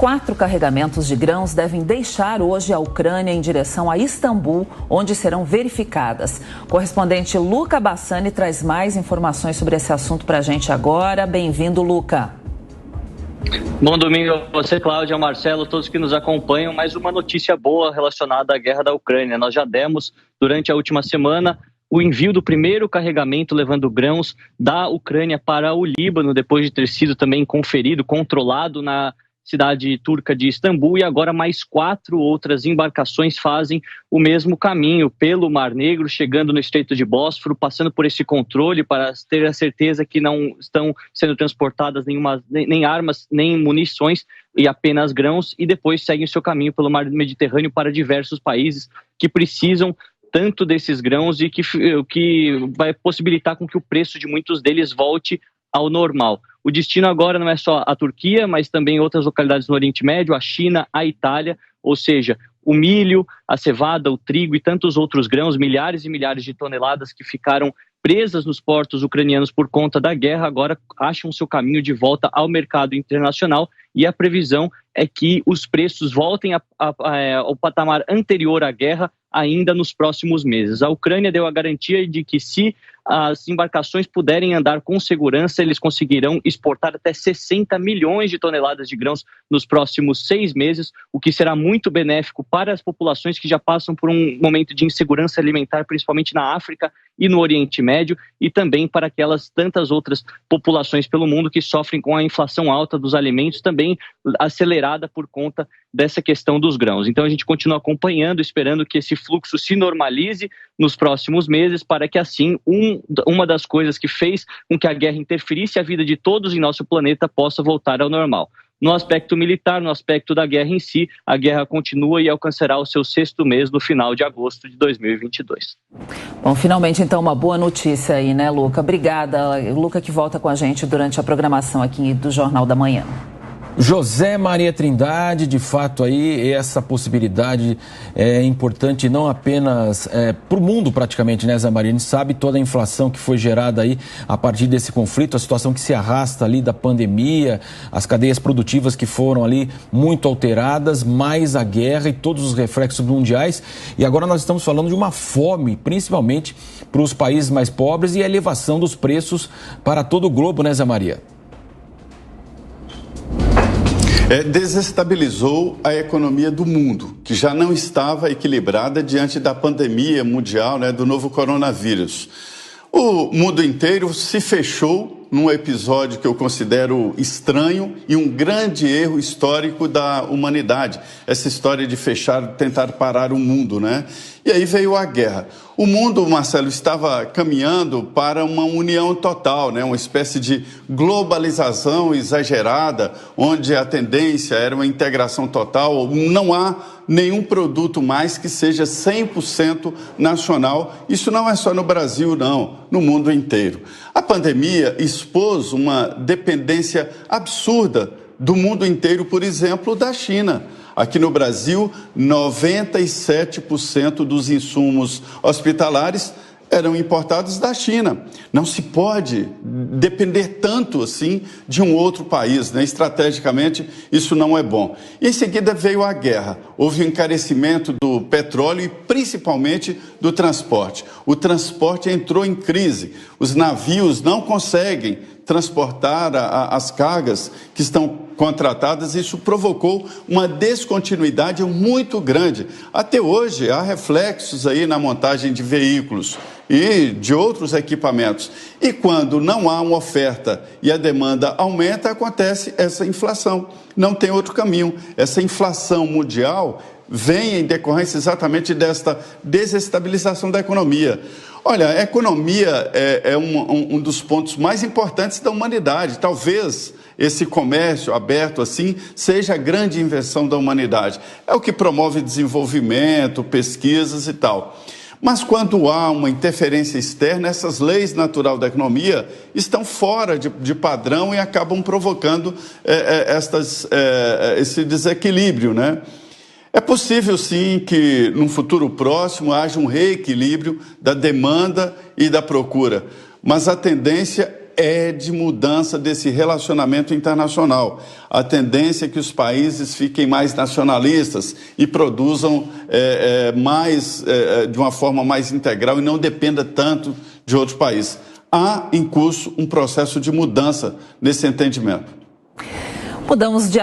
4 carregamentos de grãos devem deixar hoje a Ucrânia em direção a Istambul, onde serão verificadas. O correspondente Luca Bassani traz mais informações sobre esse assunto para a gente agora. Bem-vindo, Luca. Bom domingo a você, Cláudia, Marcelo, todos que nos acompanham. Mais uma notícia boa relacionada à guerra da Ucrânia. Nós já demos, durante a última semana, o envio do primeiro carregamento levando grãos da Ucrânia para o Líbano, depois de ter sido também conferido, controlado na cidade turca de Istambul, e agora mais 4 outras embarcações fazem o mesmo caminho pelo Mar Negro, chegando no Estreito de Bósforo, passando por esse controle para ter a certeza que não estão sendo transportadas nem armas, nem munições, e apenas grãos, e depois seguem o seu caminho pelo Mar Mediterrâneo para diversos países que precisam tanto desses grãos e que vai possibilitar com que o preço de muitos deles volte ao normal. O destino agora não é só a Turquia, mas também outras localidades no Oriente Médio, a China, a Itália, ou seja, o milho, a cevada, o trigo e tantos outros grãos, milhares e milhares de toneladas que ficaram presas nos portos ucranianos por conta da guerra, agora acham seu caminho de volta ao mercado internacional, e a previsão é que os preços voltem ao patamar anterior à guerra ainda nos próximos meses. A Ucrânia deu a garantia de que, se as embarcações puderem andar com segurança, eles conseguirão exportar até 60 milhões de toneladas de grãos nos próximos 6 meses, o que será muito benéfico para as populações que já passam por um momento de insegurança alimentar, principalmente na África e no Oriente Médio, e também para aquelas tantas outras populações pelo mundo que sofrem com a inflação alta dos alimentos, também acelerada por conta dessa questão dos grãos. Então a gente continua acompanhando, esperando que esse fluxo se normalize nos próximos meses, para que assim uma das coisas que fez com que a guerra interferisse a vida de todos em nosso planeta possa voltar ao normal. No aspecto militar, no aspecto da guerra em si, a guerra continua e alcançará o seu 6º mês no final de agosto de 2022. Bom, finalmente então uma boa notícia aí, né, Luca? Obrigada, Luca, que volta com a gente durante a programação aqui do Jornal da Manhã. José Maria Trindade, de fato aí essa possibilidade é importante não apenas para o mundo praticamente, né, Zé Maria? A gente sabe toda a inflação que foi gerada aí a partir desse conflito, a situação que se arrasta ali da pandemia, as cadeias produtivas que foram ali muito alteradas, mais a guerra e todos os reflexos mundiais. E agora nós estamos falando de uma fome, principalmente para os países mais pobres, e a elevação dos preços para todo o globo, né, Zé Maria? Desestabilizou a economia do mundo, que já não estava equilibrada diante da pandemia mundial, né, do novo coronavírus. O mundo inteiro se fechou num episódio que eu considero estranho e um grande erro histórico da humanidade. Essa história de fechar, tentar parar o mundo, né? E aí veio a guerra. O mundo, Marcelo, estava caminhando para uma união total, né? Uma espécie de globalização exagerada, onde a tendência era uma integração total. Não há nenhum produto mais que seja 100% nacional. Isso não é só no Brasil, não, no mundo inteiro. A pandemia expôs uma dependência absurda do mundo inteiro, por exemplo, da China. Aqui no Brasil, 97% dos insumos hospitalares eram importados da China. Não se pode depender tanto assim de um outro país, né? Estrategicamente, isso não é bom. E em seguida veio a guerra. Houve um encarecimento do petróleo e principalmente do transporte. O transporte entrou em crise. Os navios não conseguem transportar as cargas que estão contratadas. Isso provocou uma descontinuidade muito grande. Até hoje, há reflexos aí na montagem de veículos e de outros equipamentos. E quando não há uma oferta e a demanda aumenta, acontece essa inflação. Não tem outro caminho. Essa inflação mundial vem em decorrência exatamente desta desestabilização da economia. Olha, a economia é um dos pontos mais importantes da humanidade. Talvez esse comércio aberto assim seja a grande invenção da humanidade. É o que promove desenvolvimento, pesquisas e tal. Mas quando há uma interferência externa, essas leis naturais da economia estão fora de padrão e acabam provocando esse desequilíbrio, né? É possível, sim, que num futuro próximo haja um reequilíbrio da demanda e da procura, mas a tendência é de mudança desse relacionamento internacional. A tendência é que os países fiquem mais nacionalistas e produzam de uma forma mais integral e não dependa tanto de outros países. Há em curso um processo de mudança nesse entendimento. Mudamos de